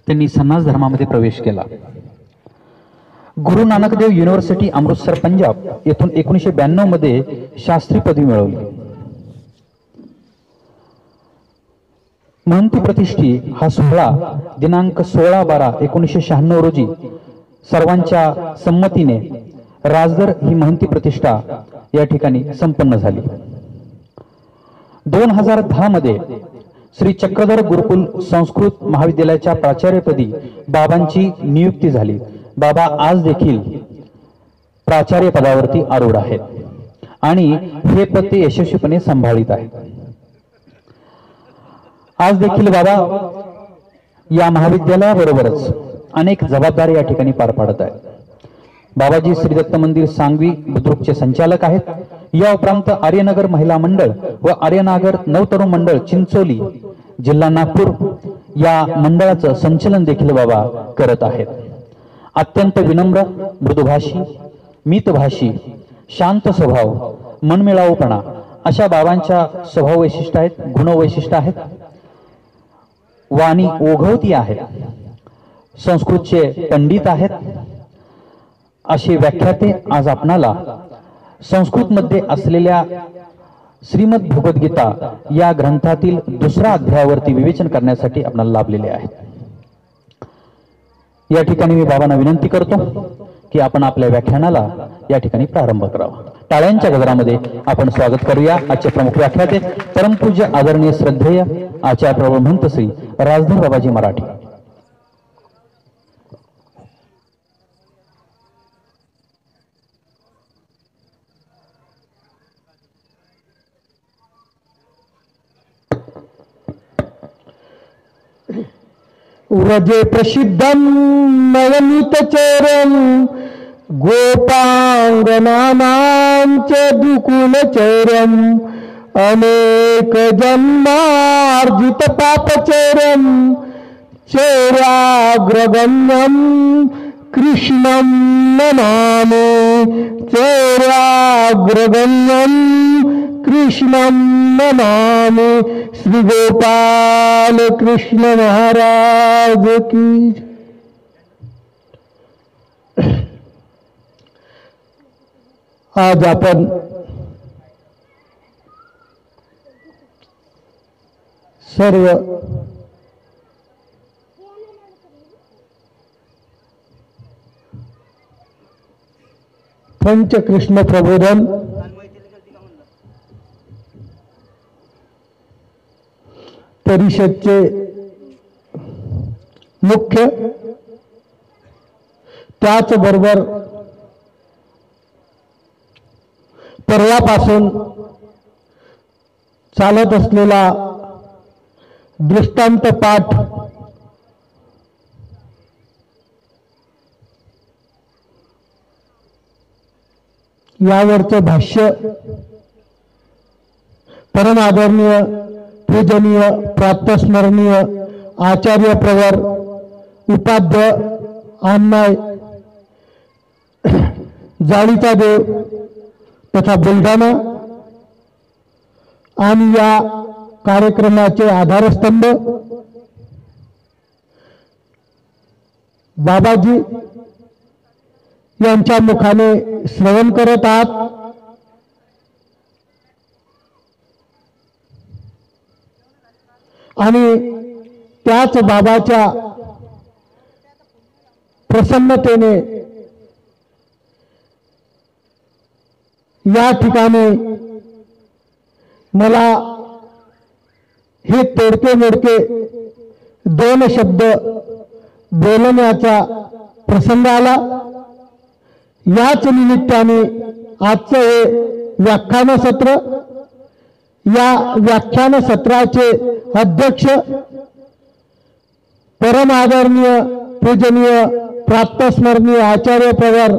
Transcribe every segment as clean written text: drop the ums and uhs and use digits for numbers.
त्यांनी संन्यास धर्मामध्ये प्रवेश केला। गुरु नानक देव युनिव्हर्सिटी अमृतसर पंजाब येथून 1992 मध्ये शास्त्री पदवी मिळवली। महंती प्रतिष्ठी हा सोहळा दिनांक 16/12/1996 रोजी सर्वांच्या संमतीने राजदर ही महंती प्रतिष्ठा या ठिकाणी संपन्न झाली। 2010 मध्ये श्री चक्रधर गुरुकुल संस्कृत महाविद्यालयाच्या प्राचार्यपदी बाबांची नियुक्ती झाली। बाबा आज देखील प्राचार्य पदावरती आरूढ आहेत आणि हे पद ते यशस्वीपणे सांभाळीत आहेत। आज देखील बाबा या महाविद्यालयाबरोबरच अनेक जबाबदारी या ठिकाणी पार पाडत आहेत। बाबाजी श्री दत्त मंदिर सांगवी बुद्रुकचे संचालक आहेत। या उपरांत आर्यनगर महिला मंडळ व आर्यनगर नवतरुण मंडळ चिंचोली जिल्हा नागपूर या मंडळाचं संचालन देखील बाबा करत आहेत। अत्यंत विनम्र, मृदुभाषी, मितभाषी, शांत स्वभाव, मनमिळाऊपणा अशा बाबांच्या स्वभाव वैशिष्ट्य आहेत, गुण वैशिष्ट्य आहेत। वाणी ओघवती आहे, संस्कृतचे पंडित आहेत। अशी व्याख्याते आज आपणाला संस्कृत मध्ये असलेल्या श्रीमद भगवद्गीता या ग्रंथातील दुसऱ्या अध्यायावरती विवेचन करण्यासाठी आपल्याला लाभलेले आहेत। या ठिकाणी मी बाबांना विनंती करतो की आपण आपल्या व्याख्यानाला या ठिकाणी प्रारंभ करावा। टाळ्यांच्या गजरामध्ये आपण स्वागत करूया आजचे प्रमुख व्याख्याते परमपूज्य आदरणीय श्रद्धेय आचार्य प्रभू महंत श्री राजधर बाबाजी मराठी। व्रजे प्रसिद्धं नवनीतचरं गोपांगनानां च दुकुलचरं अनेक जन्मार्जित पापचरं चैराग्रगण्यं कृष्णं नमामि चैराग्रगण्यं कृष्णं नमामि। श्री गोपाल कृष्ण महाराज की। आज आपण सर्व पंचकृष्ण प्रबोधन परिषदचे मुख्य त्याचबरोबर परवापासून चालत असलेला दृष्टांत पाठ यावरचं भाष्य परम आदरणीय पूजनीय प्रातस्मरणीय आचार्य प्रवर उपाध्य आम्नाय जाळीचा देव तथा बुलढाणा आणि या कार्यक्रमाचे आधारस्तंभ बाबाजी यांच्या मुखाने श्रवण करत आहात। आणि त्याच बाबाच्या प्रसन्नतेने या ठिकाणी मला हे तोडके मोडके दोन शब्द बोलण्याचा प्रसंग आला। याच निमित्ताने आजचं हे व्याख्यान सत्र, या व्याख्यान सत्राचे अध्यक्ष परम आदरणीय पूजनीय प्रातस्मरणीय आचार्य प्रवर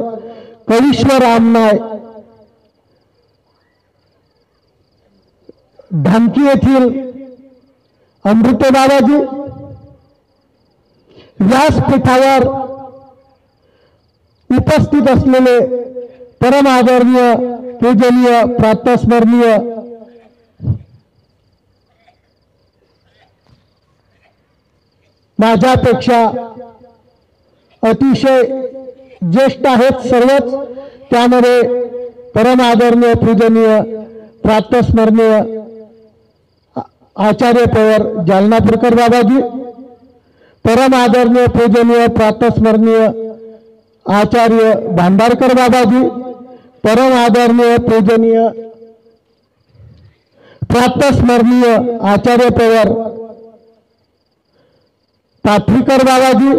कवीश्वर आमनाय ढांकी येथील अमृत बाबाजी, व्यासपीठावर उपस्थित असलेले परम आदरणीय पूजनीय प्रातस्मरणीय माझ्यापेक्षा अतिशय ज्येष्ठ आहेत सर्वच, त्यामध्ये परम आदरणीय पूजनीय प्रातस्मरणीय आचार्य पवार जालनापूरकर बाबाजी, परम आदरणीय पूजनीय प्रातस्मरणीय आचार्य भांडारकर बाबाजी, परम आदरणीय पूजनीय प्रातस्मरणीय आचार्य पवार पाथरीकर बाबाजी,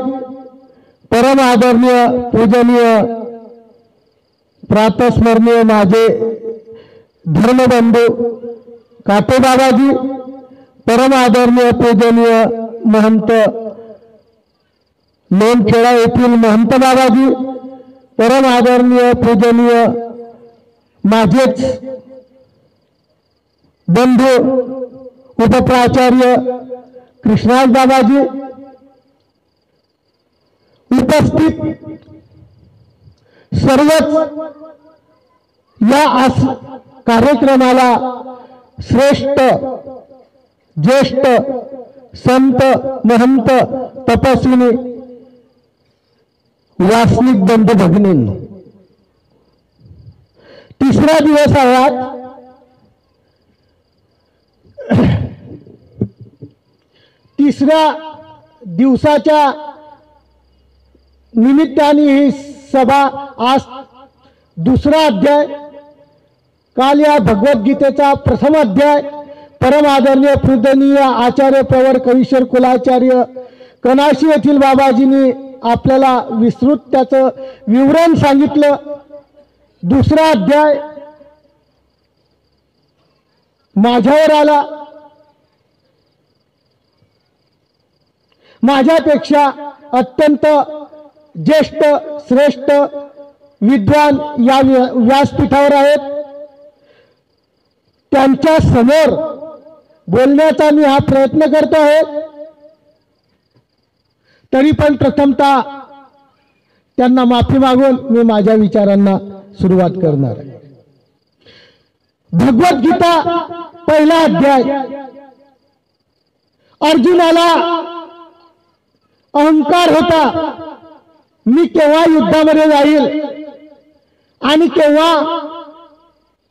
परम आदरणीय पूजनीय प्रातस्मरणीय माझे धर्मबंधू काटे बाबाजी, परम आदरणीय पूजनीय महंत लोणखेडा येथील महंत बाबाजी, परम आदरणीय पूजनीय माझेच बंधू उपप्राचार्य कृष्णराज बाबाजी, उपस्थित सर्वच या कार्यक्रमाला श्रेष्ठ ज्येष्ठ संत महंत तपस्विनी वासनिक बंधू भगिनींनो, तिसरा दिवस आहे आज. तिसऱ्या दिवसाच्या निमित्ताने ही सभा, आज दुसरा अध्याय. काल या भगवद्गीतेचा प्रथम अध्याय परम आदरणीय पूजनीय आचार्य प्रवर कवीश्वर कुलाचार्य कनाशी येथील बाबाजींनी आपल्याला विस्तृत त्याचं विवरण सांगितलं. दुसरा अध्याय माझ्यावर आला. माझ्यापेक्षा अत्यंत ज्येष्ठ श्रेष्ठ विद्वान या व्यासपीठावर आहेत. त्यांच्या समोर बोलण्याचा मी हा प्रयत्न करतो आहे. तरी पण प्रथमतः त्यांना माफी मागून मी माझ्या विचारांना सुरुवात करणार आहे. भगवद्गीता पहिला अध्याय. अर्जुनाला अहंकार होता, मी केव्हा युद्धामध्ये जाईल आणि केव्हा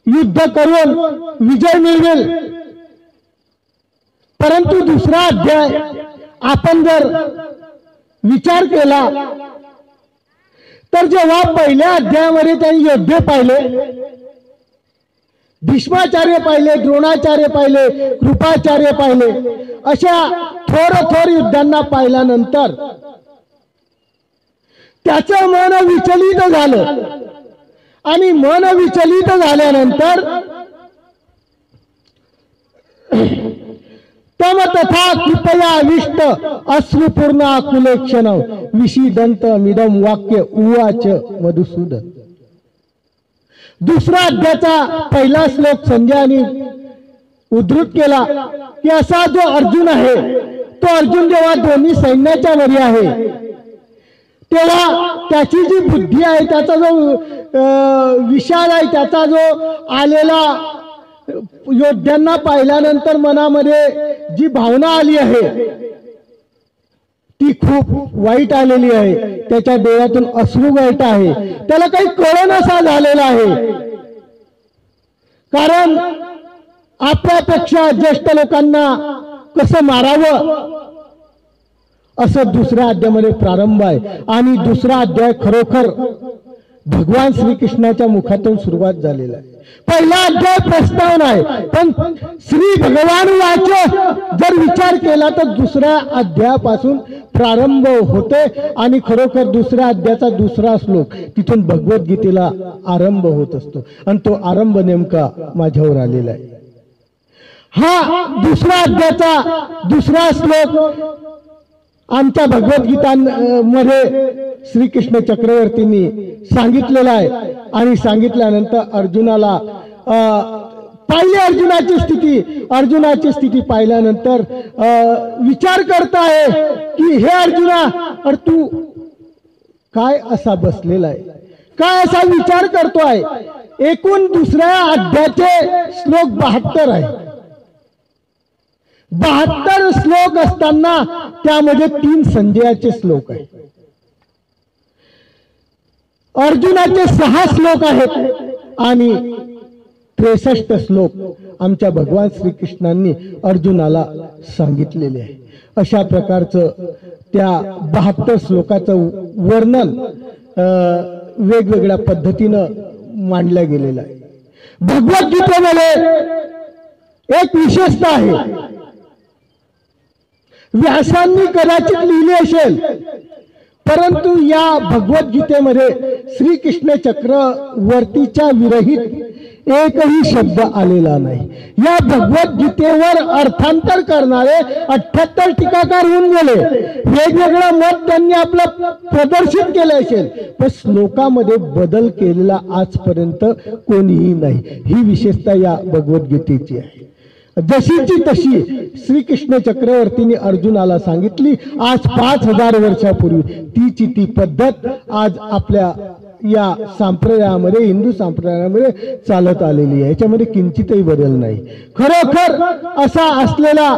युद्ध करून विजय मिळवेल. परंतु दुसरा अध्याय आपण जर विचार केला तर जेव्हा पहिल्या अध्यायामध्ये त्यांनी योद्धे पाहिले, भीष्माचार्य पाहिले, द्रोणाचार्य पाहिले, कृपाचार्य पाहिले, अशा थोर युद्धांना पाहिल्यानंतर त्याचं मन विचलित झालं आणि मन विचलित झाल्यानंतर तम तथा कृपया विष्ट अश्रुपूर्ण आकुलेक्षण विषीदंत मिदम वाक्य उवाच मधुसूदन. दुसरा अध्यायाचा पहिला श्लोक संजयाने उद्धृत केला की असा जो अर्जुन आहे, तो अर्जुन जेव्हा दोन्ही सैन्याच्या वरी आहे तेव्हा त्याची जी बुद्धी आहे, त्याचा जो विशाल आहे, त्याचा जो आलेला योद्ध्यांना पाहिल्यानंतर मनामध्ये जी भावना आली आहे ती खूप वाईट आलेली आहे. त्याच्या डोळ्यातून अश्रू गळत आहे. त्याला काही कळेनासा झालेला आहे. कारण आपल्यापेक्षा ज्येष्ठ लोकांना कसं मारावं असं दुसऱ्या अध्यायामध्ये प्रारंभ आहे. आणि दुसरा अध्याय खरोखर भगवान श्रीकृष्णाच्या मुखातून सुरुवात झालेला आहे. पहिला अध्याय प्रस्तावना आहे, पण श्री भगवान वाचे जर विचार केला तर दुसऱ्या अध्यायापासून प्रारंभ होते आणि खरोखर दुसऱ्या अध्यायाचा दुसरा श्लोक तिथून भगवद्गीतेला आरंभ होत असतो. आणि तो आरंभ नेमका माझ्यावर आलेला आहे. हा दुसरा अध्यायाचा दुसरा श्लोक आमच्या भगवद्गीतांमध्ये श्रीकृष्ण चक्रवर्तींनी सांगितलेला आहे. आणि सांगितल्यानंतर अर्जुनाला पाहिली अर्जुनाची स्थिती पाहिल्यानंतर विचार करताय की हे अर्जुना, अरे तू काय असा बसलेला आहे, काय असा विचार करतोय. एकूण दुसऱ्या अध्यायाचे श्लोक 72 आहे. 72 श्लोक असताना त्यामध्ये 3 संजयाचे श्लोक आहेत, अर्जुनाचे 6 श्लोक आहेत आणि 63 श्लोक आमच्या भगवान श्रीकृष्णांनी अर्जुनाला सांगितलेले आहे. अशा प्रकारचं त्या 72 श्लोकाचं वर्णन वेगवेगळ्या पद्धतीनं मांडलं गेलेलं आहे. भगवद्गीतेमध्ये एक विशेषता आहे, व्यासांनी कदाचित लिहिली असेल, परंतु या भगवद्गीतेमध्ये श्रीकृष्ण चक्रवर्तीच्या विरहित एकही शब्द आलेला नाही. या भगवद्गीतेवर अर्थांतर करणारे 78 टीकाकार होऊन गेले, वेगवेगळं मत त्यांनी आपलं प्रदर्शित केलं असेल, पण श्लोकामध्ये बदल केलेला आजपर्यंत कोणीही नाही. ही विशेषता या भगवद्गीतेची आहे. जशीची तशी श्रीकृष्ण चक्रवर्तीने अर्जुनाला सांगितली. आज 5000 वर्षापूर्वी तीची ती पद्धत आज आपल्या या संप्रदायामध्ये, हिंदू संप्रदायामध्ये चालत आलेली आहे. याच्यामध्ये किंचितही बदल नाही. खरोखर असा असलेला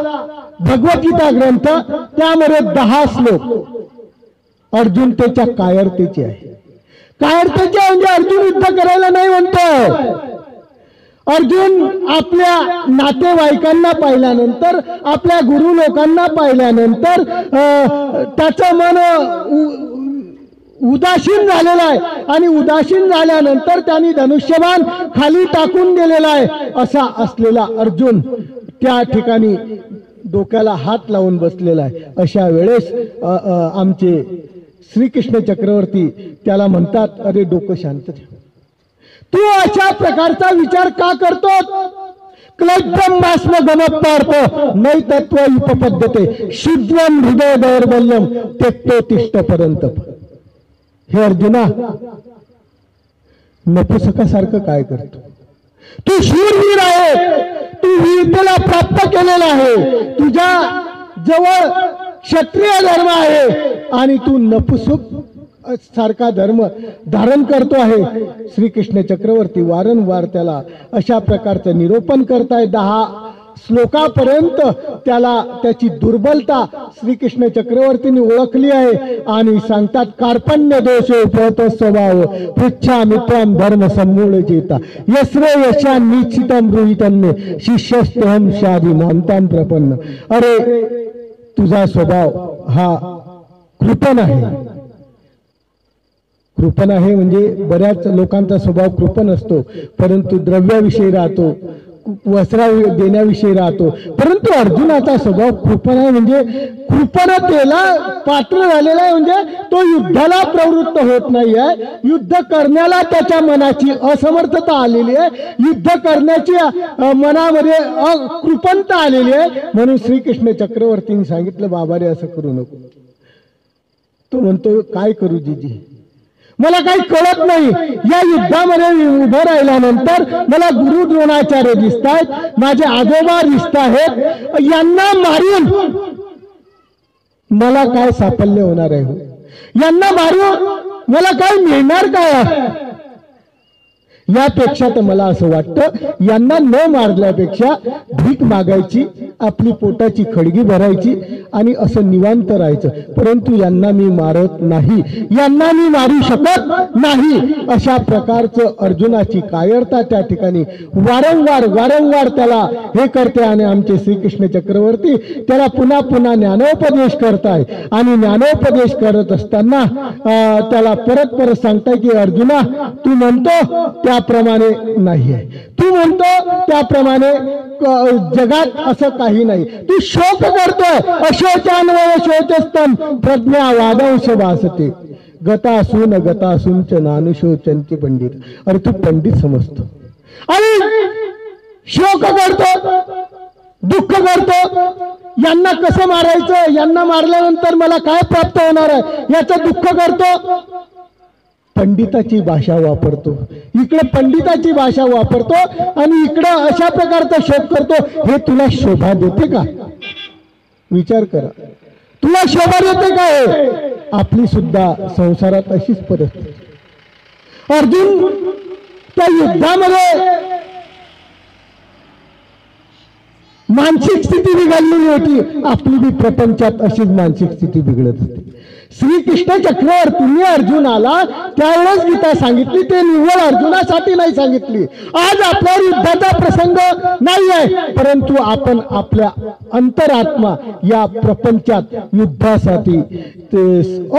भगवद्गीता ग्रंथ, त्यामध्ये 10 श्लोक अर्जुनतेच्या कायरतेचे आहे. कायरतेचे म्हणजे अर्जुन युद्ध करायला नाही म्हणतो. अर्जुन आपल्या नातेवाईकांना पाहिल्यानंतर, आपल्या गुरु लोकांना पाहिल्यानंतर त्याचं मन उदासीन झालेला आहे आणि उदासीन झाल्यानंतर त्यांनी धनुष्यबाण खाली टाकून दिलेला आहे. असा असलेला अर्जुन त्या ठिकाणी डोक्याला हात लावून बसलेला आहे. अशा वेळेस आमचे श्रीकृष्ण चक्रवर्ती त्याला म्हणतात, अरे डोकं शांत ठेव, तू अशा प्रकारचा विचार का करतो? क्लब्धम भास्म गमपार्थ नै तत्व उपपद्धते शुद्धम हृदय दौर्बल्यम त्यक्तो तिष्ठ परंतप. हे अर्जुना, नपुसकासारखं काय करतो? तू शूरवीर आहे, तू वीरतेला प्राप्त केलेला आहे, तुझ्या जवळ क्षत्रिय धर्म आहे आणि तू नपुसक सारखा धर्म धारण करतो आहे. श्रीकृष्ण चक्रवर्ती वारंवार त्याला अशा प्रकारचं निरूपण करताय. 10 श्लोकापर्यंत त्याला त्याची दुर्बलता श्रीकृष्ण चक्रवर्तींनी ओळखली आहे आणि सांगतात, कार्पण्य दोष उपहत स्वभाव पृच्छामि त्वं धर्म सम्मूढ चेता यस्रे यशा निश्चितम गृहीतन्मे शिष्यस्तेहम शादी मानताम प्रपन्न. अरे तुझा स्वभाव हा कृपण आहे. कृपण आहे म्हणजे बऱ्याच लोकांचा स्वभाव कृपण असतो, परंतु द्रव्याविषयी राहतो, वस्त्रा देण्याविषयी राहतो. परंतु अर्जुनाचा स्वभाव कृपण आहे, म्हणजे कृपणतेला पात्र झालेला आहे. म्हणजे तो युद्धाला प्रवृत्त होत नाही आहे, युद्ध करण्याला त्याच्या मनाची असमर्थता आलेली आहे, युद्ध करण्याची मनामध्ये कृपणता आलेली आहे. म्हणून श्रीकृष्ण चक्रवर्तींनी सांगितलं, बाबा रे असं करू नको. तो म्हणतो, काय करू जीजी, मला काही कळत नाही. या युद्धामध्ये उभं राहिल्यानंतर मला गुरु द्रोणाचार्य दिसत आहेत, माझे आजोबा दिसत आहेत, यांना मारून मला काय साफल्य होणार आहे? यांना मारून मला काय मिळणार काय? यापेक्षा तर मला असं वाटतं, यांना न मारल्यापेक्षा भीक मागायची, आपली पोटाची खडगी भरायची आणि असं निवांत राहायचं. परंतु यांना मी मारत नाही, यांना मी मारू शकत नाही. अशा प्रकारचं अर्जुनाची कायरता त्या ठिकाणी वारंवार त्याला हे करते. आणि आमचे श्रीकृष्ण चक्रवर्ती त्याला पुन्हा पुन्हा ज्ञानोपदेश करताय आणि ज्ञानोपदेश करत असताना त्याला परत सांगताय की अर्जुना, तू म्हणतो त्याप्रमाणे नाही आहे, तू म्हणतो त्याप्रमाणे जगात असं काही नाही, तू शोक करतोय. अशोचान्वय शोचस्तम प्रज्ञा वादंश भासते गतासून गतासूंच नानुशोचंती पंडित. अरे तू पंडित समजतो आणि शोक करतो, दुःख करतो. यांना कसं मारायचं, यांना मारल्यानंतर मला काय प्राप्त होणार आहे याचं दुःख करतो. पंडिताची भाषा वापरतो, इकडे पंडिताची भाषा वापरतो आणि इकडे अशा प्रकारचा शोक करतो. हे तुला शोभा देते का? विचार करा, तुला शोभा देते का? हे आपली सुद्धा संसारात अशीच परिस्थिती. अर्जुन त्या युद्धामध्ये मानसिक स्थिती बिघडलेली होती. आपली बी प्रपंचात अशीच मानसिक स्थिती बिघडत होती. श्रीकृष्ण चक्रवर्तींनी अर्जुनाला त्यावेळेस गीता सांगितली, ते निव्वळ अर्जुनासाठी नाही सांगितली. आज आपल्यावर युद्धाचा प्रसंग नाही आहे, परंतु आपण आपल्या अंतरात्मा या प्रपंचात युद्धासाठी ते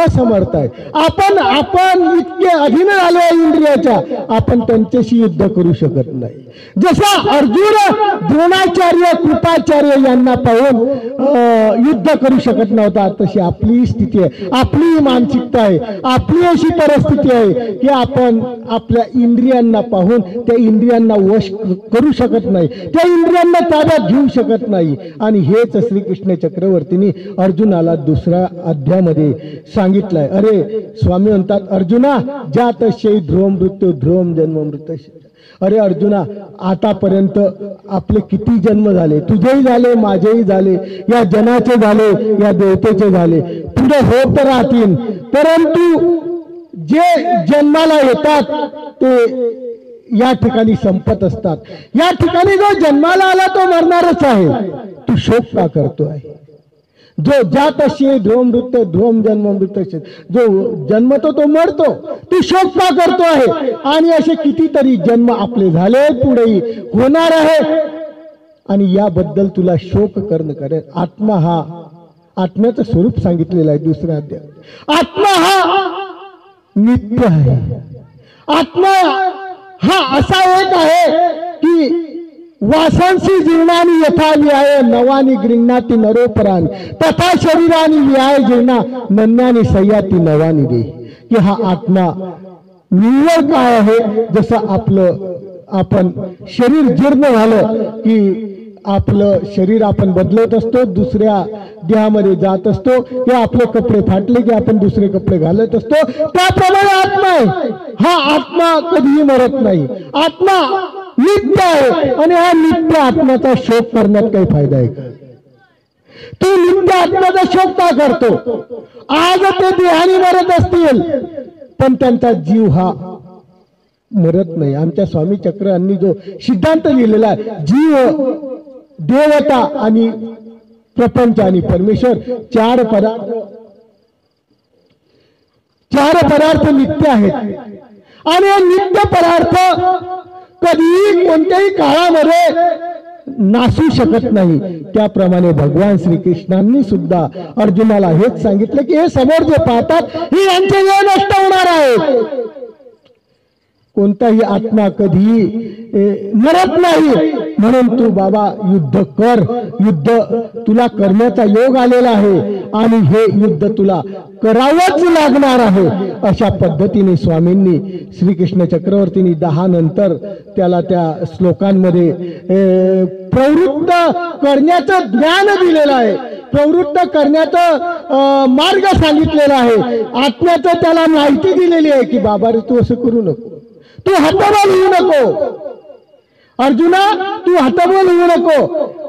असमर्थ आहे. आपण इतके अधीन झालो आहे इंद्रियाच्या, आपण त्यांच्याशी युद्ध करू शकत नाही. जसा अर्जुन द्रोणाचार्य कृपाचार्य यांना पाहून युद्ध करू शकत नव्हता, तशी आपली स्थिती आहे, आपली मानसिकता आहे, आपली अशी परिस्थिती आहे की आपण आपल्या इंद्रियांना पाहून त्या इंद्रियांना वश करू शकत नाही, त्या इंद्रियांना ताब्यात घेऊ शकत नाही. आणि हेच श्रीकृष्ण चक्रवर्तींनी अर्जुनाला दुसऱ्या अध्यायामध्ये सांगितलंय. अरे स्वामी म्हणतात, अर्जुना जातशय ध्रुवम मृत्यू ध्रुवम जन्म मृत्यू. अरे अर्जुना, आतापर्यंत आपले किती जन्म झाले, तुझेही झाले, माझेही झाले, या जनाचे झाले, या देवतेचे झाले, पुढे होत राहतील. परंतु जे जन्माला येतात ते या ठिकाणी संपत असतात. या ठिकाणी जो जन्माला आला तो मरणारच आहे. तू शोक का करतो आहे? जो जातशय ध्रुवम मृत्यू ध्रुवम जन्म मृत्यू, जो जन्मतो तो मरतो, तू शोक का करतो आहे? आणि असे कितीतरी जन्म आपले झाले, पुढेही होणार आहे, आणि याबद्दल तुला शोक करणं करे. आत्मा हा, आत्म्याचं स्वरूप सांगितलेलं आहे दुसऱ्या अध्यायात. आत्मा हा नित्य आहे. आत्मा हा असा एक आहे की वासांसी जीवनानी यथा विहाय नवानी गृह्णाती नरोपरान तथा शरीरानी विहाय जीवना नन्यानी सह्याती नवानी रे. की हा आत्मा निव्वळ काय आहे? जसं आपण शरीर जीर्ण झालं की आपलं शरीर आपण बदलत असतो, दुसऱ्या देहामध्ये जात असतो, किंवा आपले कपडे फाटले की आपण दुसरे कपडे घालत असतो, त्याप्रमाणे आत्मा आहे. हा आत्मा कधीही मरत नाही. आत्मा नित्य आहे, आणि हा नित्य आत्म्याचा शोक करण्यात काही फायदा आहे का? तू नित्य आत्म्याचा शोक का करतो? आज ते देहाने मरत असतील, पण त्यांचा जीव हा मरत नाही. आमच्या स्वामी चक्रांनी जो सिद्धांत लिहिलेला आहे, जीव, देवता आणि प्रपंच आणि परमेश्वर चार पदार्थ नित्य आहेत. आणि हे नित्य पदार्थ कधीही कोणत्याही काळामध्ये नासू शकत नाही. त्याप्रमाणे भगवान श्रीकृष्णांनी सुद्धा अर्जुनाला हेच सांगितलं की हे समोर जे पाहतात हे यांचे वेळ नष्ट होणार आहे. कोणताही आत्मा कधीही मरत नाही. म्हणून तू बाबा युद्ध कर. युद्ध तुला करण्याचा योग आलेला आहे, आणि हे युद्ध तुला करावंच लागणार आहे. अशा पद्धतीने स्वामींनी श्रीकृष्ण चक्रवर्तींनी 10 नंतर त्याला त्या श्लोकांमध्ये प्रवृत्त करण्याचं ज्ञान दिलेलं आहे, प्रवृत्त करण्याचा मार्ग सांगितलेला आहे. आत्म्याचं त्याला माहिती दिलेली आहे की बाबा रे तू असं करू नको, तू हतबल होऊ नको. अर्जुना तू हतबल होऊ नको,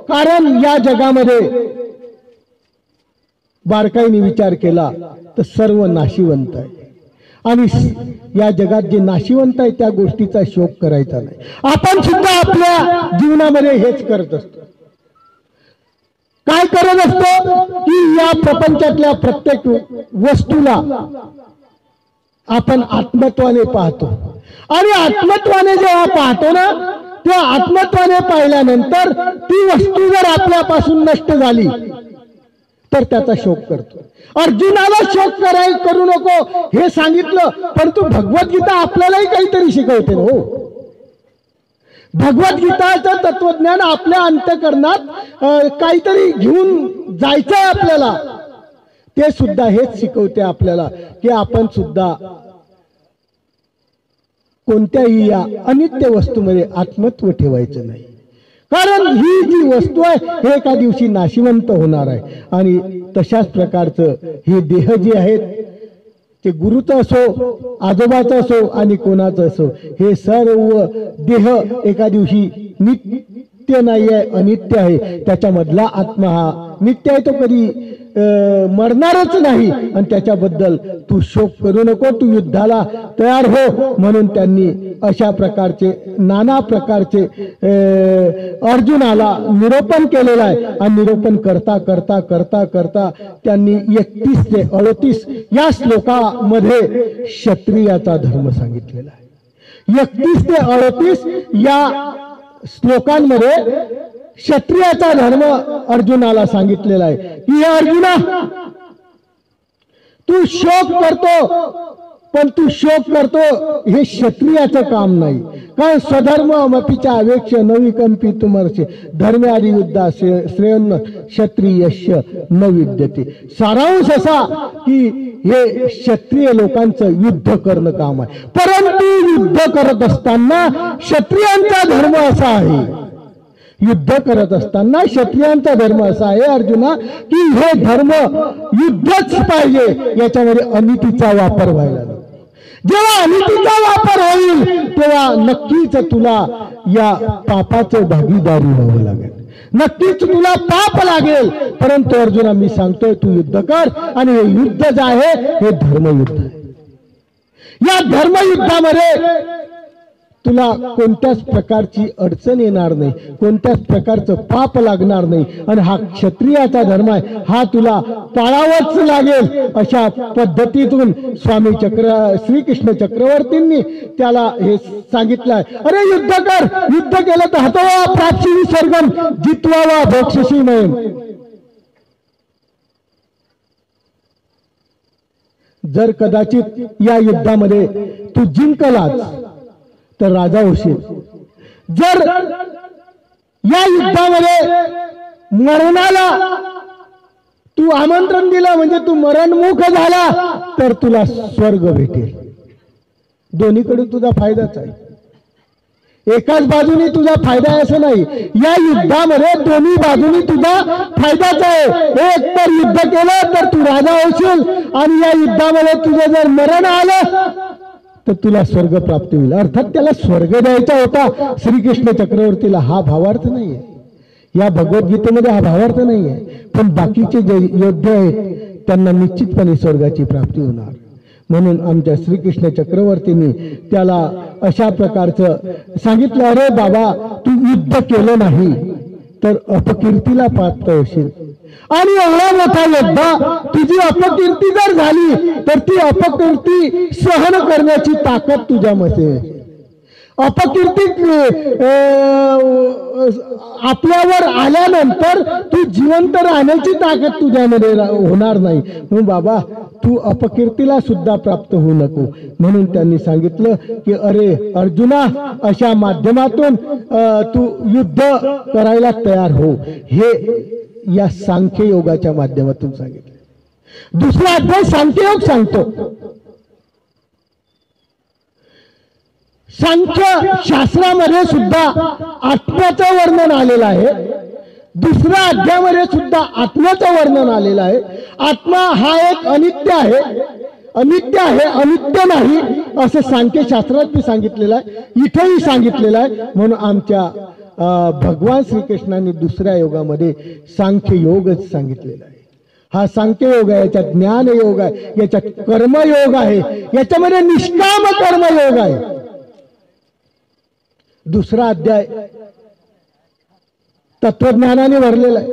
कारण या जगामध्ये बारकाईने विचार केला तर सर्व नाशिवंत आहे, आणि या जगात जे नाशिवंत आहे त्या गोष्टीचा शोक करायचा नाही. आपण सुद्धा आपल्या जीवनामध्ये हेच करत असतो. काय करत असतो की या प्रपंचातल्या प्रत्येक वस्तूला आपण आत्मत्वाने पाहतो, आणि आत्मत्वाने जेव्हा पाहतो ना, त्या आत्मत्वाने पाहिल्यानंतर ती वस्तू जर आपल्यापासून नष्ट झाली तर त्याचा शोक करतो. अर्जुनाला शोक करू नको हे सांगितलं, परंतु भगवद्गीता आपल्यालाही काहीतरी शिकवते. हो, भगवद्गीताचं तत्वज्ञान आपल्या अंतःकरणात काहीतरी घेऊन जायचंय आपल्याला. ते सुद्धा हेच शिकवते आपल्याला की आपण सुद्धा कोणत्याही या अनित्य वस्तूमध्ये आत्मत्व ठेवायचं नाही. कारण ही जी वस्तू आहे हे एका दिवशी नाशिवंत होणार आहे, आणि तशाच प्रकारचं हे देह जे आहेत ते गुरुचं असो, आजोबाचं असो आणि कोणाचं असो, हे सर्व देह एका दिवशी नित्य नाही आहे, अनित्य आहे. त्याच्यामधला आत्मा हा नित्य आहे, तो कधी मरणारच नाही आणि त्याच्याबद्दल तू शोक करू नको, तू युद्धाला तयार हो. म्हणून त्यांनी अशा प्रकारचे नाना प्रकारचे अर्जुनाला निरोपण केलेलं आहे. आणि निरोपण करता करता करता करता त्यांनी 31 ते 38 या श्लोकामध्ये क्षत्रियाचा धर्म सांगितलेला आहे. 31 ते 38 या श्लोकांमध्ये क्षत्रियाचा धर्म अर्जुनाला सांगितलेला आहे की हे अर्जुना, तू शोक करतो, पण तू शोक करतो हे क्षत्रियाचं काम नाही. कारण स्वधर्म मपीच्या अवेक्ष नवी कंपी तुमर्षे धर्म आदि युद्धा श्रेयन्न क्षत्रियस्य न विद्यते. सारांश असा की हे क्षत्रिय लोकांचं युद्ध करणं काम आहे. परंतु युद्ध करत असताना क्षत्रियांचा धर्म असा आहे, युद्ध करत असताना क्षत्रियांचा धर्म असा आहे अर्जुना की हे धर्म युद्धच पाहिजे, याच्यामध्ये अनितीचा वापर व्हायला नको. जेव्हा अनितीचा वापर होईल तेव्हा नक्कीच तुला या पापाचं भागीदारी व्हावं लागेल, नक्कीच तुला पाप लागेल. परंतु अर्जुना मी सांगतोय तू युद्ध कर, आणि हे युद्ध जे आहे हे धर्मयुद्ध आहे. या धर्मयुद्धामध्ये तुला कोणत्याच प्रकारची अडचण येणार नाही, कोणत्याच प्रकारचं पाप लागणार नाही. आणि हा क्षत्रियाचा धर्म आहे, हा तुला पाळावाच लागेल. अशा पद्धतीतून श्रीकृष्ण चक्रवर्तींनी त्याला हे सांगितलंय, अरे युद्ध कर, युद्ध केलं तर हतवा प्राप्ती स्वर्गम जित्वा भोक्षसी मयम. जर कदाचित या युद्धामध्ये तू जिंकलाच तर राजा होशील. जर या युद्धामध्ये मरणाला तू आमंत्रण दिलं म्हणजे तू मरणमुख झाला तर तुला स्वर्ग भेटेल. दोन्हीकडून तुझा फायदाच आहे, एकाच बाजूने तुझा फायदा आहे असं नाही. या युद्धामध्ये दोन्ही बाजूनी तुझा फायदाच आहे. एक तर युद्ध केलं तर तू राजा होशील, आणि या युद्धामध्ये तुझं जर मरण आलं तर तुला स्वर्ग प्राप्ती होईल. अर्थात त्याला स्वर्ग द्यायचा होता श्रीकृष्ण चक्रवर्तीला, हा भावार्थ नाहीये. या भगवद्गीतेमध्ये हा भावार्थ नाहीये. पण बाकीचे जे योद्धे आहेत त्यांना निश्चितपणे स्वर्गाची प्राप्ती होणार. म्हणून आमच्या श्रीकृष्ण चक्रवर्तींनी त्याला अशा प्रकारचं सांगितलं, अरे बाबा तू युद्ध केलं नाही तर अपकीर्तीला पात्र होशील. आणि एवढा मोठा योद्धा तुझी अपकीर्ती जर झाली तर ती अपकीर्ती सहन करण्याची ताकद तुझ्यामध्ये आहे. अपकीर्ती आपल्यावर आल्यानंतर तू जिवंत राहण्याची ताकद तुझ्यामध्ये होणार नाही. म्हणून बाबा तू अपकीर्तीला सुद्धा प्राप्त होऊ नको. म्हणून त्यांनी सांगितलं की अरे अर्जुना, अशा माध्यमातून तू युद्ध करायला तयार हो. हे या सांख्य योगाच्या माध्यमातून सांगितलं. दुसरा अध्याय सांख्ययोग सांगतो. सांख्य शास्त्रामध्ये सुद्धा आत्म्याचं वर्णन आलेलं आहे. दुसऱ्या अध्यायामध्ये सुद्धा आत्म्याचं वर्णन आलेलं आहे. आत्मा हा एक अनित्य आहे, अनित्य आहे, अनित्य नाही असं सांख्य शास्त्रात सांगितलेलं आहे, इथेही सांगितलेलं आहे. म्हणून आमच्या भगवान श्रीकृष्णांनी दुसऱ्या योगामध्ये सांख्य योगच सांगितलेला आहे. हा सांख्य योग आहे, याच्यात ज्ञान योग आहे, याच्यात कर्मयोग आहे, याच्यामध्ये निष्काम कर्मयोग आहे. दुसरा अध्याय तत्वज्ञानाने भरलेला आहे.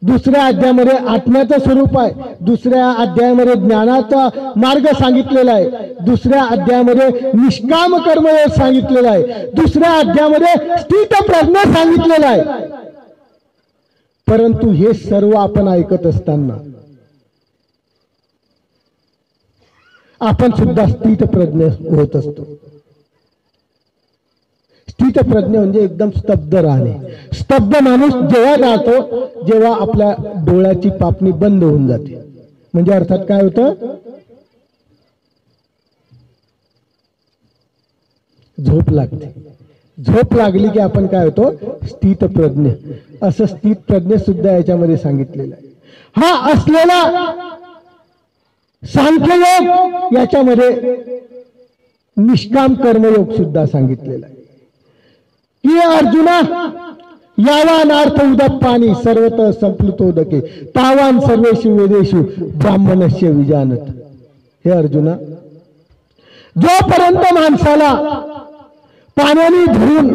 दुसऱ्या अध्यायामध्ये आत्म्याचं स्वरूप आहे. दुसऱ्या अध्यायामध्ये ज्ञानाचा मार्ग सांगितलेला आहे. दुसऱ्या अध्यायामध्ये निष्काम कर्मयोग सांगितलेला आहे. दुसऱ्या अध्यायामध्ये स्थित प्रज्ञ सांगितलेला आहे. परंतु हे सर्व आपण ऐकत असताना आपण सुद्धा स्थित प्रज्ञ होत असतो. स्थित प्रज्ञ म्हणजे एकदम स्तब्ध राहणे. स्तब्ध माणूस जेव्हा राहतो जेव्हा आपल्या डोळ्याची पापणी बंद होऊन जाते. म्हणजे अर्थात काय होतं, झोप लागते. झोप लागली की आपण काय होतो, स्थित प्रज्ञ. असं स्थित प्रज्ञ सुद्धा याच्यामध्ये सांगितलेलं आहे. हा असलेला सांख्ययोग याच्यामध्ये निष्काम कर्मयोग सुद्धा सांगितलेला आहे की अर्जुना, यावानार्थ उदप्पानी सर्वतः संप्लुतोदके तावान सर्वेषु वेदेषु ब्राह्मणस्य विजानत. हे अर्जुना, जोपर्यंत माणसाला पाण्याने भरून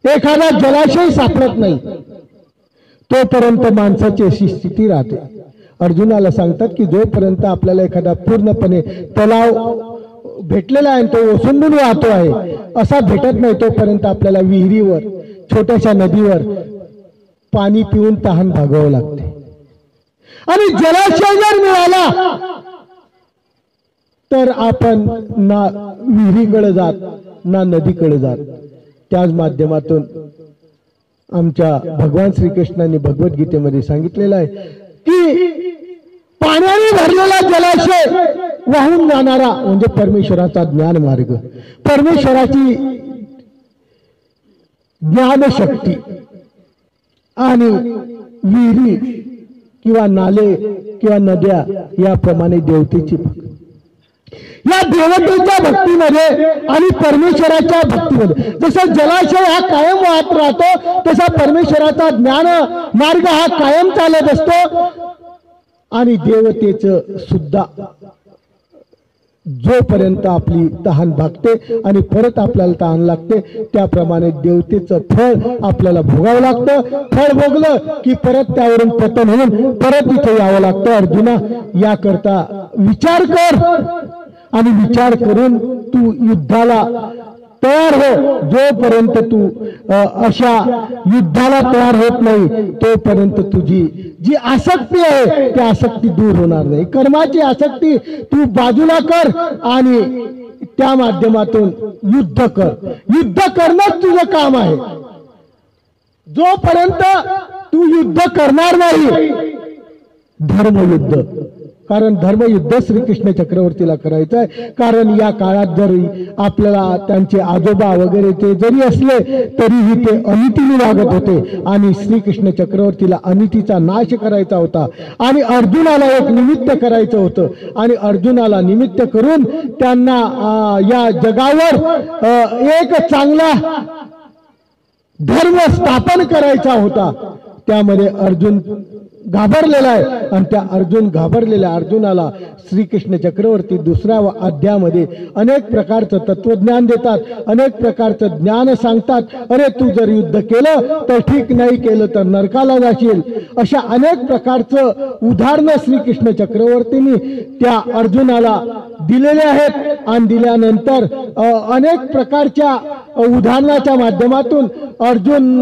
एखादा जलाशय सापडत नाही तोपर्यंत माणसाची अशी स्थिती राहते. अर्जुनाला सांगतात की जोपर्यंत आपल्याला एखादा पूर्णपणे तलाव भेटलेला आहे तो ओसंडून वाहतो आहे असा भेटत नाही तोपर्यंत आपल्याला विहिरीवर छोट्याशा नदीवर पाणी पिऊन तहान भागावं लागते. आणि जलाशय जर मिळाला तर आपण ना विहिरीकडे जात ना नदीकडे जात. त्याच माध्यमातून आमच्या भगवान श्रीकृष्णांनी भगवद्गीतेमध्ये सांगितलेलं आहे की पाण्याने भरलेला जलाशय वाहून जाणारा म्हणजे परमेश्वराचा ज्ञान मार्ग, परमेश्वराची ज्ञानशक्ती. आणि विहिरी किंवा नाले किंवा नद्या याप्रमाणे देवतेची भक्ती. या देवतेच्या भक्तीमध्ये आणि परमेश्वराच्या भक्तीमध्ये जसं जलाशय हा कायम वाहत राहतो तसा परमेश्वराचा ज्ञान मार्ग हा कायम चालत असतो. आणि देवतेचं सुद्धा जोपर्यंत आपली तहान भागते आणि परत आपल्याला तहान लागते त्याप्रमाणे देवतेचं फळ आपल्याला भोगावं लागतं. फळ भोगलं की परत त्यावरून पतन होऊन परत इथे यावं लागतं. अर्जुना, याकरता विचार कर आणि विचार करून तू युद्धाला तयार हो. जोपर्यंत तू अशा युद्धाला तयार होत नाही तोपर्यंत तुझी जी आसक्ती आहे ती आसक्ती दूर होणार नाही. कर्माची आसक्ती तू बाजूला कर आणि त्या माध्यमातून युद्ध कर. युद्ध करणंच तुझं काम आहे. जोपर्यंत तू युद्ध करणार नाही धर्मयुद्ध, कारण धर्मयुद्ध श्रीकृष्ण चक्रवर्तीला करायचं आहे. कारण या काळात जरी आपल्याला त्यांचे आजोबा वगैरे ते जरी असले तरीही ते अनितीने वागत होते आणि श्रीकृष्ण चक्रवर्तीला अनितीचा नाश करायचा होता आणि अर्जुनाला एक निमित्त करायचं होतं आणि अर्जुनाला निमित्त करून त्यांना या जगावर एक चांगला धर्म स्थापन करायचा होता. त्यामध्ये अर्जुन घाबरलेला आहे आणि त्या घाबरलेल्या अर्जुनाला श्रीकृष्ण चक्रवर्ती दुसऱ्या अध्यायामध्ये अनेक प्रकारचं तत्वज्ञान देतात, अनेक प्रकारचं ज्ञान सांगतात. अरे तू जर युद्ध केलं तर ठीक, नाही केलं तर नरकाला जाशील. अशा अनेक प्रकारचं उदाहरणं श्रीकृष्ण चक्रवर्तींनी त्या अर्जुनाला दिलेले आहेत आणि दिल्यानंतर अनेक प्रकारच्या उदाहरणाच्या माध्यमातून अर्जुन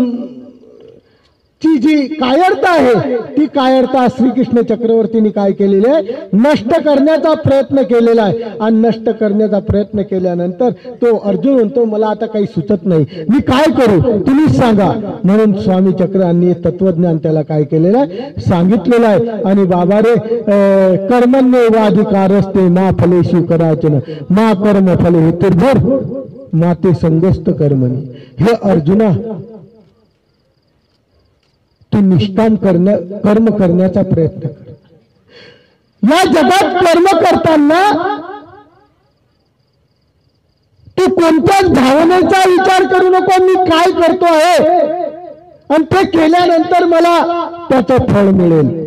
ची जी कायरता आहे ती कायरता श्रीकृष्ण चक्रवर्तींनी काय केलेली आहे, नष्ट करण्याचा प्रयत्न केलेला आहे. आणि नष्ट करण्याचा प्रयत्न केल्यानंतर तो अर्जुन म्हणतो मला आता काही सुचत नाही, मी काय करू तुम्हीच सांगा. म्हणून स्वामी चक्रांनी तत्वज्ञान त्याला काय केलेलं आहे सांगितलेलं आहे. आणि बाबा रे कर्मण्येवाधिकारस्ते मा फलेषु कदाचन मा कर्म फले हेतुर्भर माते संगस्त कर्मणी. हे अर्जुना, तू निष्काम कर्म करण्याचा प्रयत्न कर. या जगात कर्म करताना तू कोणत्याच भावनेचा विचार करू नको. मी काय करतो आहे आणि ते केल्यानंतर मला त्याचं फळ मिळेल.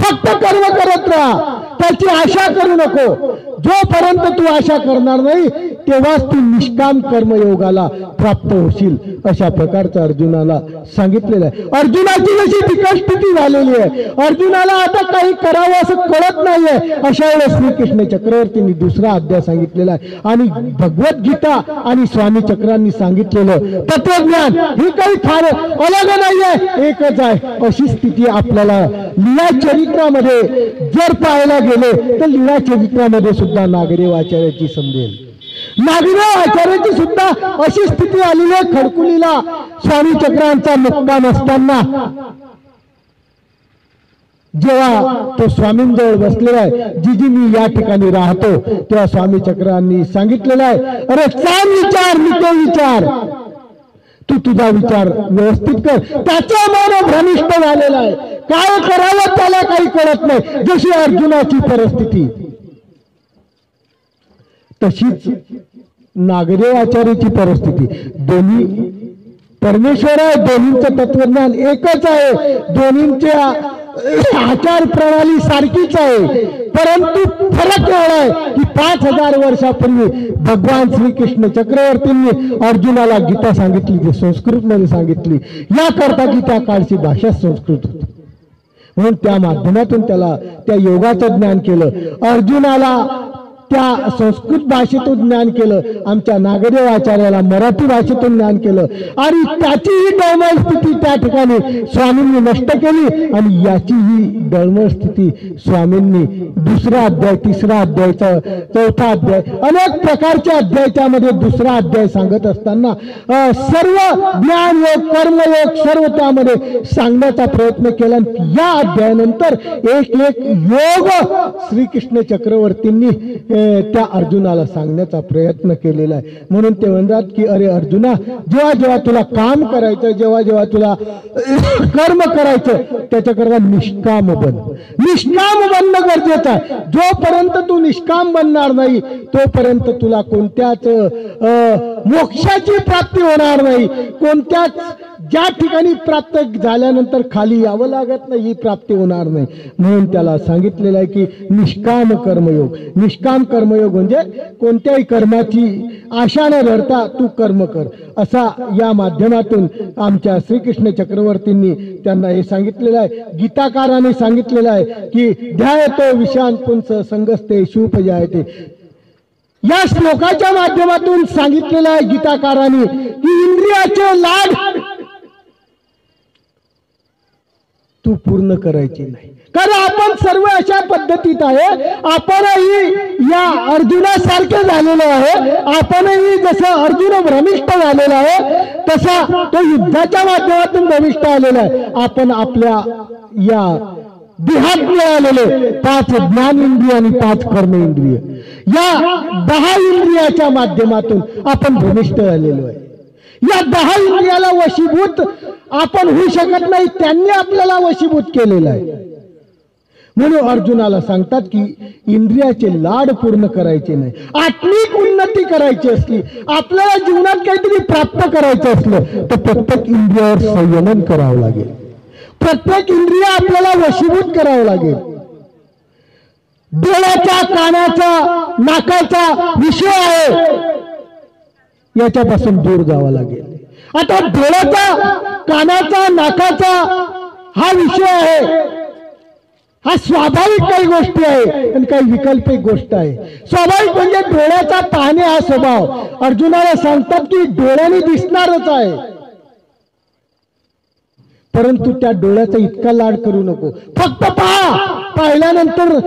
फक्त कर्म करत राहा, त्याची आशा करू नको. जोपर्यंत तू आशा करणार नाही तेव्हाच तू निष्काम कर्मयोगाला प्राप्त होशील. अशा प्रकारचं अर्जुनाला सांगितलेलं आहे. अर्जुनाची जशी बिकट स्थिती झालेली आहे, अर्जुनाला आता काही करावं असं कळत नाहीये. अशा वेळेस श्रीकृष्ण चक्रवर्तींनी दुसरा अध्याय सांगितलेला आहे. आणि भगवद्गीता आणि स्वामी चक्रांनी सांगितलेलं तत्वज्ञान हे काही फार अलग नाहीये, एकच आहे. अशी स्थिती आपल्याला लीला चरित्रामध्ये जर पाहायला गेले तर लीला चरित्रामध्ये सुद्धा नागदेव आचार्याची समजेल. नागदेव आचार्याची सुद्धा अशी स्थिती आलेली आहे. खडकुलीला स्वामी चक्रांचा मुक्काम असताना जेव्हा तो स्वामींजवळ बसलेला आहे, जी मी या ठिकाणी राहतो, तेव्हा स्वामी चक्रांनी सांगितलेलं आहे अरे चाल विचार निको विचार, तू तुझा विचार व्यवस्थित कर. त्याचा मन भ्रमिष्ट झालेला आहे, काय करावं त्याला काही कळत नाही. जशी अर्जुनाची परिस्थिती तशीच नागदेव आचार्याची परिस्थिती. दोन्ही परमेश्वर आहे, दोन्हींचं तत्वज्ञान एकच आहे, दोन्हींच्या आचार प्रणाली सारखीच आहे, परंतु फरक एवढा आहे की 5000 वर्षापूर्वी भगवान श्रीकृष्ण चक्रवर्तींनी अर्जुनाला गीता सांगितली, ती संस्कृत मध्ये सांगितली, याकरता की त्या काळची भाषा संस्कृत होती. म्हणून त्या माध्यमातून त्याला त्या योगाचं ज्ञान केलं. अर्जुनाला त्या संस्कृत भाषेतून ज्ञान केलं, आमच्या नागदेव आचार्याला मराठी भाषेतून ज्ञान केलं, आणि त्याचीही डळमळ स्थिती त्या ठिकाणी स्वामींनी नष्ट केली, आणि याचीही डळमळ स्थिती स्वामींनी 2रा अध्याय, 3रा अध्याय, 4था अध्याय, अनेक प्रकारचे अध्याय त्यामध्ये 2रा अध्याय सांगत असताना सर्व ज्ञानयोग कर्मयोग सर्व त्यामध्ये सांगण्याचा प्रयत्न केला. या अध्यायानंतर एक योग श्रीकृष्ण चक्रवर्तींनी त्या अर्जुनाला सांगण्याचा प्रयत्न केलेला आहे. म्हणून ते म्हणतात की अरे अर्जुना, जेव्हा जेव्हा तुला काम करायचं, जेव्हा जेव्हा तुला कर्म करायचं, त्याच्याकरता निष्काम बन. निष्काम बनणं गरजेचं आहे. जोपर्यंत तू निष्काम बनणार नाही तोपर्यंत तुला कोणत्याच मोक्षाची प्राप्ती होणार नाही. कोणत्याच ज्या ठिकाणी प्राप्त झाल्यानंतर खाली यावं लागत नाही, ही प्राप्ती होणार नाही. म्हणून त्याला सांगितलेलं आहे की निष्काम कर्मयोग. निष्काम कर्मयोग म्हणजे कोणत्याही कर्माची आशा न धरता तू कर्म कर, असा या माध्यमातून आमच्या श्रीकृष्ण चक्रवर्तींनी त्यांना हे सांगितलेलं आहे. गीताकाराने सांगितलेलं आहे की ध्यायतो विषान पुंस संगस्ते शिवपजायते. या श्लोकाच्या माध्यमातून सांगितलेलं आहे गीताकारांनी की इंद्रियाचे लाड तू पूर्ण करायची नाही. कारण आपण सर्व अशा पद्धतीत आहे, आपणही या अर्जुनासारखे झालेलो आहे. आपणही जसं अर्जुन भ्रमिष्ठ झालेला आहे तसा तो युद्धाच्या माध्यमातून भ्रमिष्ठ आलेला आहे. आपण आपल्या या देहात मिळालेले 5 ज्ञानेंद्रिय आणि 5 कर्मेंद्रिय, या 10 इंद्रियाच्या माध्यमातून आपण भ्रमिष्ठ झालेलो आहे. या 10 इंद्रियाला वशीभूत आपण होऊ शकत नाही, त्यांनी आपल्याला वशीभूत केलेलं आहे. म्हणून अर्जुनाला सांगतात की इंद्रियाचे लाड पूर्ण करायचे नाही. आत्मिक उन्नती करायची असली, आपल्याला जीवनात काहीतरी प्राप्त करायचं असलं तर प्रत्येक इंद्रियावर संयमन करावं लागेल. प्रत्येक इंद्रिय आपल्याला वशीभूत करावं लागेल. डोळ्याचा, कानाचा, नाकाचा विषय आहे, याच्यापासून दूर जावं लागेल. आता डोळ्याचा, कानाचा, नाकाचा हा विषय आहे, हा स्वाभाविक काही गोष्टी आहे आणि काही विकल्पिक गोष्ट आहे. स्वाभाविक म्हणजे डोळ्याचा पाहणे हा स्वभाव. अर्जुनाला सांगतात की डोळ्याने दिसणारच आहे, परंतु त्या डोळ्याचा इतका लाड करू नको. फक्त पहा, पाहिल्यानंतर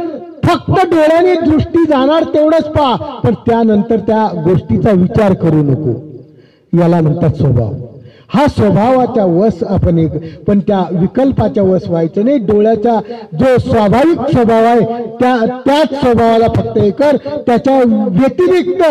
फक्त डोळ्याने दृष्टी जाणार तेवढंच पहा, पण त्यानंतर त्या गोष्टीचा विचार करू नको. याला म्हणतात स्वभाव. हा स्वभावाच्या वश आपण पण त्या विकल्पाच्या वश व्हायचं नाही. डोळ्याचा जो स्वाभाविक स्वभाव आहे त्याच स्वभावाला फक्त हे कर, त्याच्या व्यतिरिक्त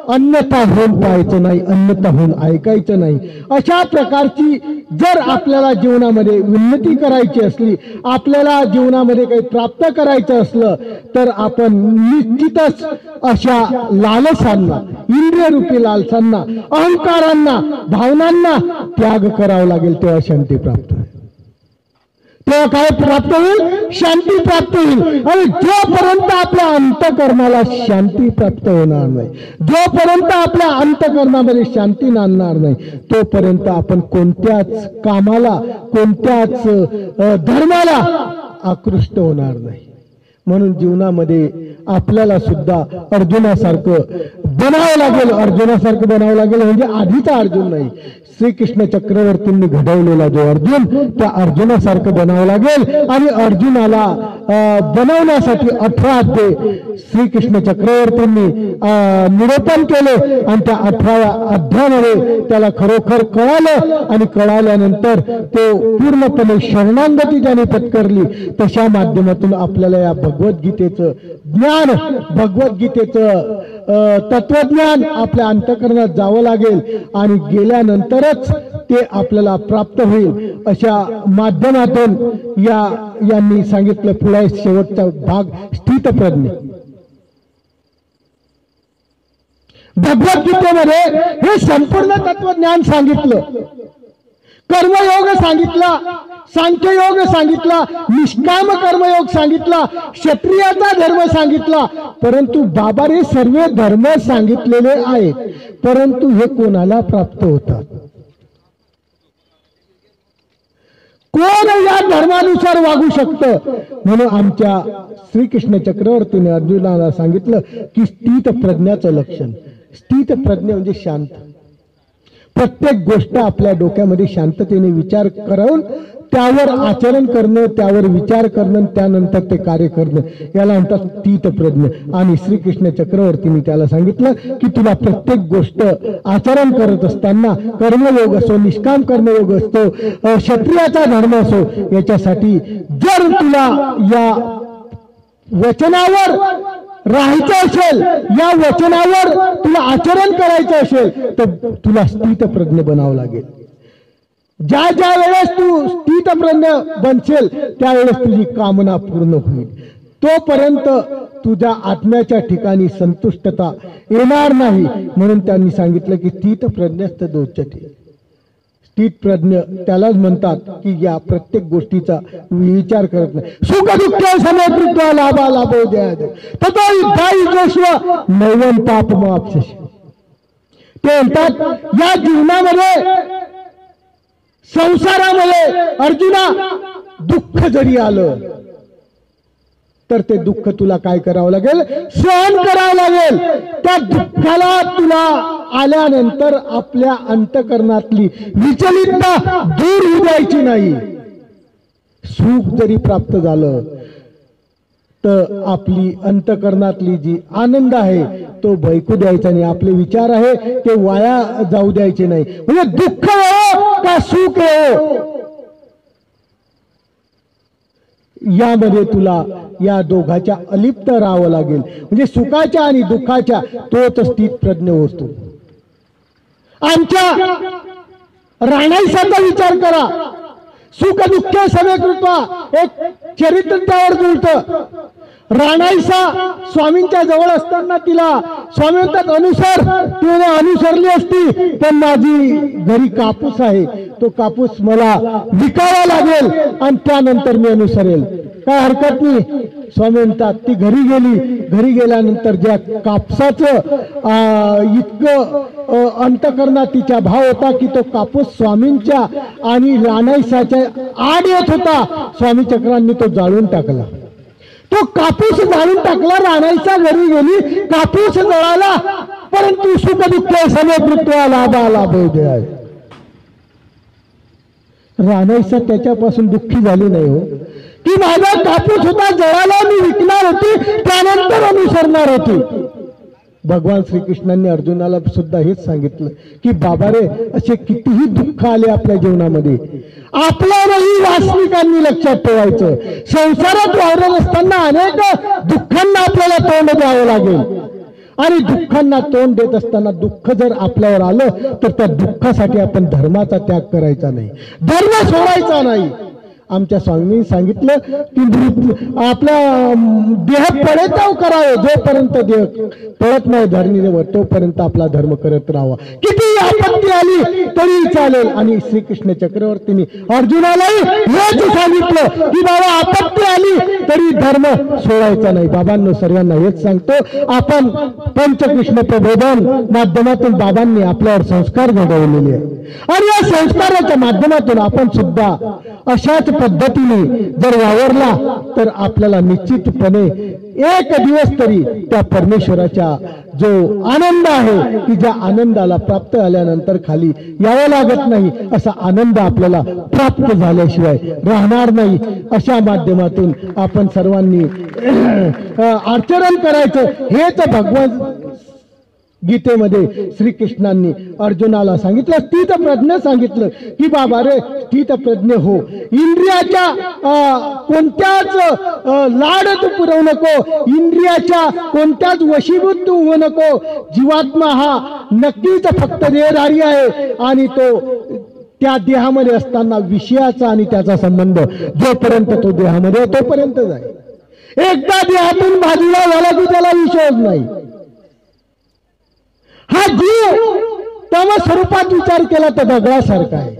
अन्यथा होऊन पाहायचं नाही, अन्यथा होऊन ऐकायचं नाही. अशा प्रकारची जर आपल्याला जीवनामध्ये उन्नती करायची असली, आपल्याला जीवनामध्ये काही प्राप्त करायचं असलं तर आपण निश्चितच अशा लालसांना, इंद्रियरूपी लालसांना, अहंकारांना, भावनांना त्याग करावा लागेल. तेव्हा शांती प्राप्त होईल. तेव्हा काय प्राप्त होईल? शांती प्राप्त होईल. आणि जोपर्यंत आपल्या अंतःकरणाला शांती प्राप्त होणार नाही, जोपर्यंत आपल्या अंतःकरणामध्ये शांती नांदणार नाही, तोपर्यंत आपण कोणत्याच कामाला, कोणत्याच धर्माला आकृष्ट होणार नाही. म्हणून जीवनामध्ये आपल्याला सुद्धा अर्जुनासारखं बनावं लागेल. अर्जुनासारखं बनावं लागेल म्हणजे आधीचा अर्जुन नाही, श्रीकृष्ण चक्रवर्तींनी घडवलेला जो अर्जुन, त्या अर्जुनासारखं बनावं लागेल. आणि अर्जुनाला बनवण्यासाठी 18 अध्याय श्रीकृष्ण चक्रवर्तींनी निरूपण केले, आणि त्या 18व्या अध्यायामध्ये त्याला खरोखर कळालं, आणि कळाल्यानंतर तो पूर्णपणे शरणागती ज्याने पत्करली, तशा माध्यमातून आपल्याला या भगवद्गीतेचं ज्ञान, भगवद्गीतेचं तत्वज्ञान आपल्या अंतःकरणात जावं लागेल, आणि गेल्यानंतरच ते आपल्याला प्राप्त होईल. अशा माध्यमातून यांनी सांगितलं. पुढे शेवटचा भाग स्थितप्रज्ञ. भगवद्गीतेमध्ये हे संपूर्ण तत्वज्ञान सांगितलं. कर्मयोग सांगितला, सांख्ययोग सांगितला, निष्काम कर्मयोग सांगितला, क्षत्रियाचा धर्म सांगितला. परंतु बाबाने सर्व धर्म सांगितलेले आहेत, परंतु हे कोणाला प्राप्त होतात? कोण या धर्मानुसार वागू शकतं? म्हणून आमच्या श्रीकृष्ण चक्रवर्तीने अर्जुनाला सांगितलं की स्थित प्रज्ञाचं लक्षण, स्थित प्रज्ञ म्हणजे शांत. प्रत्येक गोष्ट आपल्या डोक्यामध्ये शांततेने विचार करून त्यावर आचरण करणं, त्यावर विचार करणं, त्यानंतर ते कार्य करणं, याला म्हणतात स्थित प्रज्ञ. आणि श्रीकृष्ण चक्रवर्तीने त्याला सांगितलं की तुला प्रत्येक गोष्ट आचरण करत असताना कर्मयोग असो, निष्काम कर्मयोग असतो, क्षत्रियाचा धर्म असो, याच्यासाठी जर तुला या वचनावर राहायचं असेल, या वचनावर तुला आचरण करायचं असेल, तर तुला स्थित प्रज्ञ बनावं लागेल. ज्या ज्या वेळेस तू स्थित प्रज्ञ बनशील त्यावेळेस तुझी कामना पूर्ण होईल. तोपर्यंत तुझ्या आत्म्याच्या ठिकाणी संतुष्टता येणार नाही. म्हणून त्यांनी सांगितलं की स्थित प्रज्ञस्थ दोचते. स्थित प्रज्ञ त्यालाच म्हणतात की या प्रत्येक गोष्टीचा विचार करत नाही. सुख दुःख समकृत्वा लाभा लाभो द्या ततो युद्धाई जोश्व नैवं पापमाप्स्यसि. ते म्हणतात या जीवनामध्ये, संसारामध्ये अर्जुना, दुःख जरी आलं तर ते दुःख तुला काय करावं लागेल? सहन करावं लागेल. त्या दुःखाला तुला आल्यानंतर आपल्या अंतकरणातली विचलितता दूर होऊ द्यायची नाही. सुख जरी प्राप्त झालं तर आपली अंतकरणातली जी आनंद आहे तो भयकू द्यायचा नाही. आपले विचार आहे ते वाया जाऊ द्यायचे नाही. म्हणजे दुःख येवो का सुख येवो, यामध्ये तुला या दोघाच्या अलिप्त राहावं लागेल. म्हणजे सुखाच्या आणि दुःखाच्या तोच स्थित प्रज्ञ असतो. आमच्या राणाईसाचा विचार करा. सुख दुःख समेकृत्वा एक चरित्र त्यावर जुळतं. राणाईसा स्वामींच्या जवळ असताना तिला स्वामी म्हणतात अनुसर. तिने अनुसरली असती पण माझी घरी कापूस आहे, तो कापूस मला विकावा लागेल आणि त्यानंतर मी अनुसरेल. काय हरकत नाही. स्वामी म्हणतात ती घरी गेली. घरी गेल्यानंतर ज्या कापसाचं इतकं अंतकरणात तिच्या भाव होता की तो कापूस स्वामींच्या आणि राणाईसाच्या आड येत होता. स्वामी चक्रांनी तो जाळून टाकला. तो कापूस जाळून टाकला. राणाईसा घरी गेली, कापूस जळाला, परंतु सुख दुःख समकृत्वा लाभा लाभो द्या. राणाईसा त्याच्यापासून दुःखी झाली नाही हो, की माझा कापूस होता जळाला, मी विकणार होती, त्यानंतर अनुसरणार होती. भगवान श्रीकृष्णांनी अर्जुनाला सुद्धा हेच सांगितलं की बाबा रे, असे कितीही दुःख आले आपल्या जीवनामध्ये, आपल्यालाही वास्तविकांनी लक्षात ठेवायचं. संसारात वावरत असताना अनेक दुःखांना आपल्याला तोंड द्यावं लागेल. आणि दुःखांना तोंड देत असताना दुःख जर आपल्यावर आलं तर त्या दुःखासाठी आपण धर्माचा त्याग करायचा नाही, धर्म सोडायचा नाही. आमच्या स्वामींनी सांगितलं की आपला देह पडे तो करावे, जोपर्यंत देह पडत नाही धरणीवर तोपर्यंत आपला धर्म करत राहावा. किती आपत्ती आली तरी चालेल. आणि श्रीकृष्ण चक्रवर्तींनी अर्जुनालाही हेच सांगितलं की बाबा आपत्ती आली तरी धर्म सोडायचा नाही. बाबांनो सर्वांना हेच सांगतो, आपण पंचकृष्ण प्रबोधन माध्यमातून बाबांनी आपल्यावर संस्कार घडवलेले आहे आणि या संस्काराच्या माध्यमातून आपण सुद्धा अशाच पद्धतीने जर वावरला तर आपल्याला निश्चितपणे एक दिवस तरी त्या परमेश्वराच्या जो आनंद आहे की ज्या आनंदाला प्राप्त झाल्यानंतर खाली यावं लागत नाही, असा आनंद आपल्याला प्राप्त झाल्याशिवाय राहणार नाही. अशा माध्यमातून आपण सर्वांनी आचरण करायचं. हेच भगवान गीतेमध्ये श्रीकृष्णांनी अर्जुनाला सांगितलं, स्थित प्रज्ञ सांगितलं की बाबा रे स्थित प्रज्ञ हो. इंद्रियाच्या कोणत्याच लाड तू पुरवू नको, इंद्रियाच्या कोणत्याच वशीभूत तू होऊ नको. जीवात्मा हा नक्कीच फक्त देहधारी आहे आणि तो त्या देहामध्ये असताना विषयाचा आणि त्याचा संबंध जोपर्यंत तो देहामध्ये तोपर्यंत जाईल. एकदा देहातून बाजूला झाला की त्याला विषयच नाही. हा जीव तम स्वरूपात विचार केला तर दगडासारखा आहे.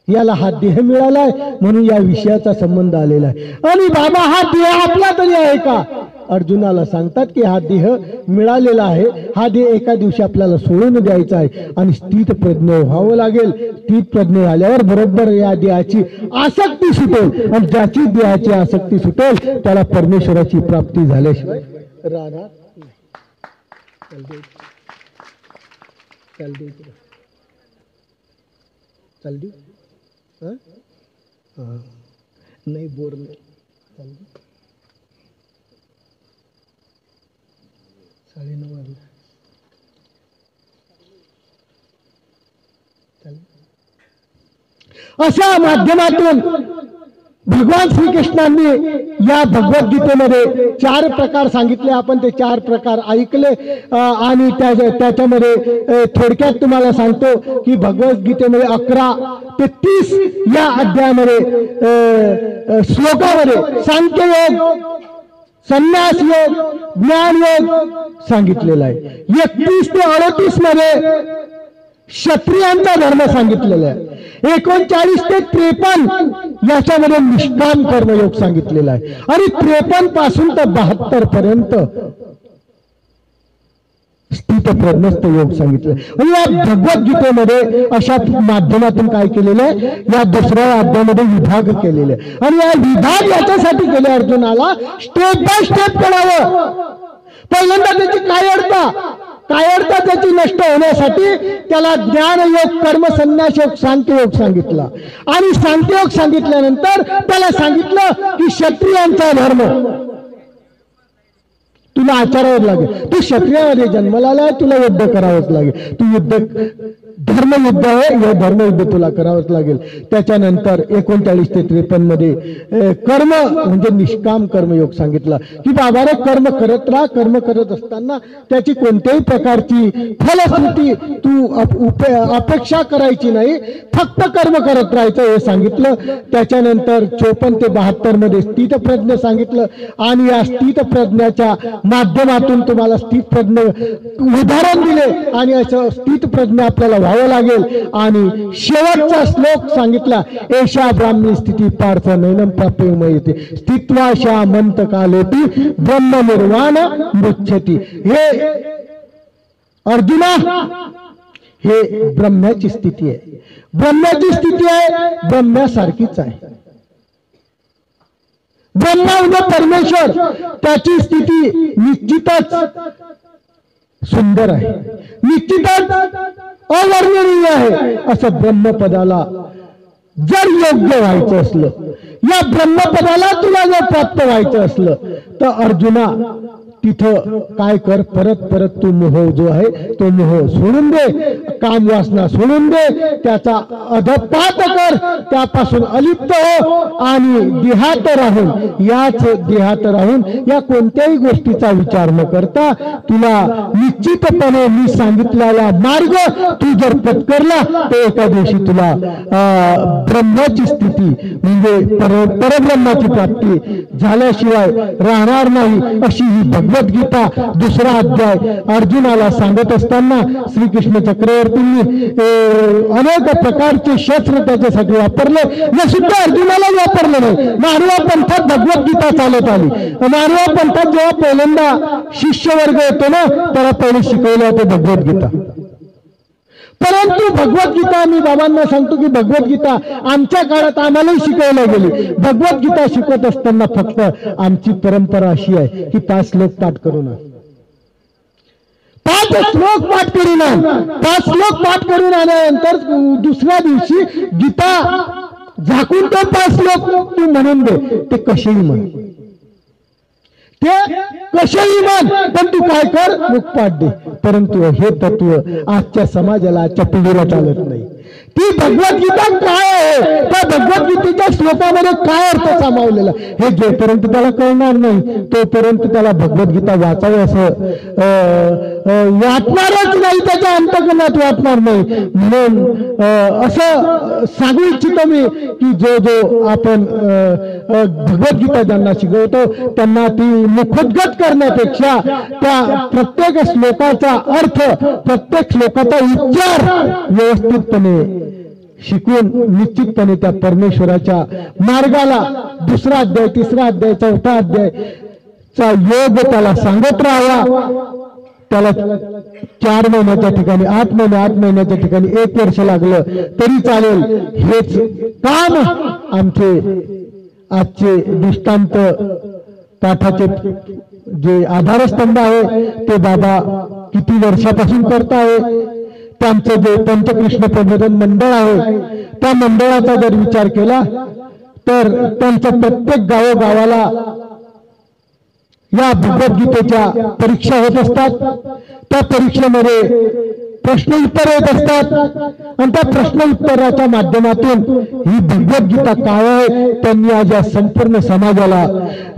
याला हा देह मिळालाय म्हणून या विषयाचा संबंध आलेला आहे. आणि बाबा हा देह आपला तरी आहे का? अर्जुनाला सांगतात की हा देह मिळालेला आहे, हा देह एका दिवशी आपल्याला सोडून द्यायचा आहे आणि स्थित प्रज्ञ व्हावं लागेल. स्थित प्रज्ञ झाल्यावर बरोबर या देहाची आसक्ती सुटेल आणि ज्याची देहाची आसक्ती सुटेल त्याला परमेश्वराची प्राप्ती झाल्याशिवाय राहणार नाही. बोर नाही. अशा माध्यमातून भगवान श्रीकृष्णांनी या भगवद्गीतेमध्ये 4 प्रकार सांगितले. आपण ते 4 प्रकार ऐकले आणि त्याच्यामध्ये थोडक्यात तुम्हाला सांगतो की भगवद्गीतेमध्ये 11 ते 30 या अध्यायामध्ये श्लोकामध्ये सांख्ययोग, संन्यास योग, ज्ञान योग सांगितलेला आहे. 31 ते 38 मध्ये क्षत्रियांचा धर्म सांगितलेला आहे. 39 ते 53 याच्यामध्ये निष्काम कर्मयोग सांगितलेला आहे आणि 53 पासून तर 72 पर्यंत स्थित प्रज्ञस्थ योग सांगितलं. या भगवद्गीतेमध्ये अशा माध्यमातून काय केलेलं आहे, या दुसऱ्या अध्यायामध्ये विभाग केलेले आणि या विभाग याच्यासाठी केले अर्जुनाला स्टेप बाय स्टेप करावं. पहिल्यांदा त्याची कायरता त्याची नष्ट होण्यासाठी त्याला ज्ञान योग, कर्म संन्यास योग, सांख्ययोग सांगितला आणि सांख्ययोग सांगितल्यानंतर त्याला सांगितलं की क्षत्रियांचा धर्म तुला आचारावं लागेल. तू क्षत्रियामध्ये जन्माला आलाय, तुला युद्ध करावंच लागेल. तू धर्मयुद्ध आहे, हे धर्मयुद्ध तुला करावंच लागेल. त्याच्यानंतर 39 ते 53 मध्ये कर्म म्हणजे निष्काम कर्मयोग सांगितला की बाबा रे कर्म करत राहा. कर्म करत असताना त्याची कोणत्याही प्रकारची फलश्रुती तू अपेक्षा करायची नाही, फक्त कर्म करत राहायचं हे सांगितलं. त्याच्यानंतर 54 ते 72 मध्ये स्थित प्रज्ञ सांगितलं आणि या स्थित प्रज्ञाच्या माध्यमातून तुम्हाला स्थित प्रज्ञ उदाहरण दिले आणि असं स्थित प्रज्ञ आपल्याला व्हावं लागेल. आणि शेवटचा श्लोक सांगितला, एषा ब्राह्मी स्थिती पार्थ नैनम प्राप्यमयते स्थित्वाशा मंत कालोटी ब्रह्म निर्वाण मुच्यती. हे अर्जुना, हे ब्रह्म्याची स्थिती आहे. ब्रह्म्याची स्थिती आहे, ब्रह्म्यासारखीच आहे. ब्रह्मा म्हणजे परमेश्वर, त्याची स्थिती निश्चितच सुंदर आहे, निश्चितच अवर्णनीय आहे. असं ब्रह्मपदाला जर योग्य व्हायचं असलं, या ब्रह्मपदाला तुला जर प्राप्त व्हायचं असलं तर अर्जुना तिथं काय कर, परत परत तू मोह जो आहे तो मोह सोडून दे, काम वासना सोडून दे, त्याचा अधपात कर, त्यापासून अलिप्त हो आणि देहात राहून, याच देहात राहून या कोणत्याही गोष्टीचा विचार न करता तुला निश्चितपणे मी सांगितलेला मार्ग तू जर पत्करला तर एका दिवशी तुला ब्रह्माची स्थिती म्हणजे परब्रह्माची प्राप्ती झाल्याशिवाय राहणार नाही. अशी ही भगवद्गीता 2रा अध्याय अर्जुनाला सांगत असताना श्रीकृष्ण चक्रवर्तींनी अनेक प्रकारचे शस्त्र त्याच्यासाठी वापरले. हे सुद्धा अर्जुनाला वापरले नाही. मानवा पंथात भगवद्गीता चालत आली. मानवा पंथात जेव्हा पहिल्यांदा शिष्य वर्ग येतो ना, त्याला पहिले शिकवलं होतं भगवद्गीता. परंतु भगवद्गीता मी बाबांना सांगतो की भगवद्गीता आमच्या काळात आम्हालाही शिकवल्या गेली. भगवद्गीता शिकवत असताना फक्त आमची परंपरा अशी आहे की 5 श्लोक पाठ करून 5 श्लोक पाठ करून 5 श्लोक पाठ करून आल्यानंतर दुसऱ्या दिवशी गीता झाकून तो 5 श्लोक तू म्हणून दे. ते कसेही म्हण, ते कसेही म्हण, पण तू काय कर, मुखपाठ दे. परंतु हे तत्व आजच्या समाजाला, आजच्या पिढीला चालत नाही. ती भगवद्गीता काय आहे, त्या भगवद्गीतेच्या श्लोकामध्ये काय अर्थ सामावलेला हे जोपर्यंत त्याला कळणार नाही तोपर्यंत त्याला भगवद्गीता वाचावी असं वाटणारच नाही, त्याच्या अंतकरणात वाटणार नाही. म्हणून असं सांगू इच्छितो मी की जो आपण भगवद्गीता ज्यांना शिकवतो त्यांना ती मुखोद्गत करण्यापेक्षा त्या प्रत्येक श्लोकाचा अर्थ, प्रत्येक श्लोकाचा उच्चार व्यवस्थितपणे शिकून निश्चितपणे त्या परमेश्वराच्या मार्गाला दुसरा अध्याय, तिसरा अध्याय, चौथा अध्याय चा योग त्याला सांगत राहावा. त्याला 4 महिन्याच्या ठिकाणी 8 महिन्याच्या ठिकाणी 1 वर्ष लागलं तरी चालेल. हेच काम आमचे आजचे दृष्टांत पाठाचे जे आधारस्तंभ आहे ते बाबा किती वर्षापासून करत आहे. त्यांचं जे पंचकृष्ण प्रबोधन मंडळ आहे त्या मंडळाचा जर विचार केला तर त्यांच्या प्रत्येक गावोगावाला या भगवद्गीतेच्या परीक्षा होत असतात. त्या परीक्षेमध्ये प्रश्न उत्तर येत असतात आणि त्या प्रश्न उत्तराच्या माध्यमातून ही भगवद्गीता काय आहे त्यांनी आज या संपूर्ण समाजाला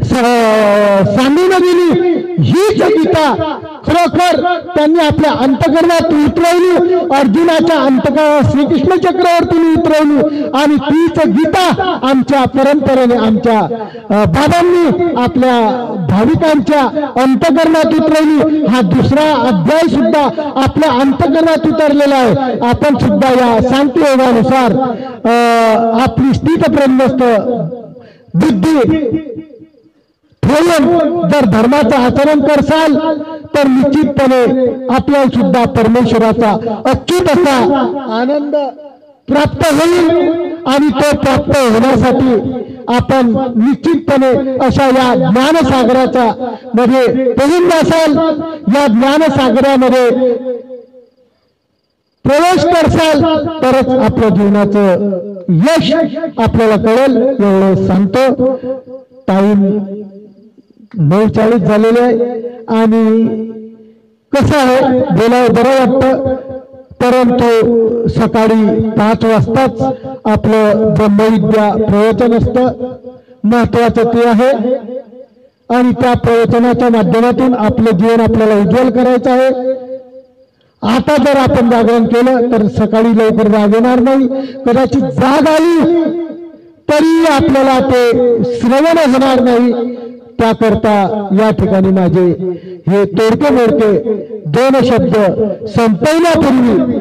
सांगून दिली. हीच गीता खरोखर त्यांनी आपल्या अंतकरणात उतरवली, अर्जुनाच्या अंतकरणात श्रीकृष्ण चक्रवर्तीने उतरवली आणि तीच गीता आमच्या परंपरेने आमच्या बाबांनी आपल्या भाविकांच्या अंतकरणात उतरवली. हा दुसरा अध्याय सुद्धा आपल्या अंतकरणात उतरलेला आहे. आपण सुद्धा या सांख्ययोगानुसार आपली स्थित ब्रह्मस्थ बुद्धी ठेवून जर धर्माचं आचरण करसाल तर निश्चितपणे आपल्याला सुद्धा परमेश्वराचा अच्युत असा आनंद प्राप्त होईल. आणि तो प्राप्त होण्यासाठी आपण निश्चितपणे अशा या ज्ञानसागराचा मध्ये पडून असाल, या ज्ञानसागरामध्ये प्रवेश करसाल तरच आपल्या जीवनाचं यश आपल्याला कळेल. एवढं सांगतो. टाईम 9:40 झालेले आहे आणि कसं आहे बोलावं बरं वाटतं, परंतु सकाळी 5 वाजताच आपलं ब्रह्मविद्या प्रवचन असतं. महत्वाचं ते आहे आणि त्या प्रवचनाच्या माध्यमातून आपलं जीवन आपल्याला उज्ज्वल करायचं आहे. आता जर आपण जागरण केलं तर सकाळी लवकर जाग येणार नाही. कदाचित जाग आली तरी आपल्याला ते श्रवण होणार नाही. त्याकरता या ठिकाणी माझे हे तोडके मोडके 2 शब्द संपवण्यापूर्वी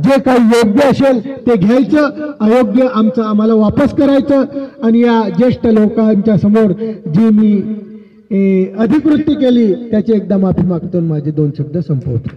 जे काही योग्य असेल ते घ्यायचं, अयोग्य आमचं आम्हाला वापस करायचं. आणि या ज्येष्ठ लोकांच्या समोर जी मी अधिकृती केली त्याची एकदा माफी मागतो. माझे 2 शब्द संपवतो.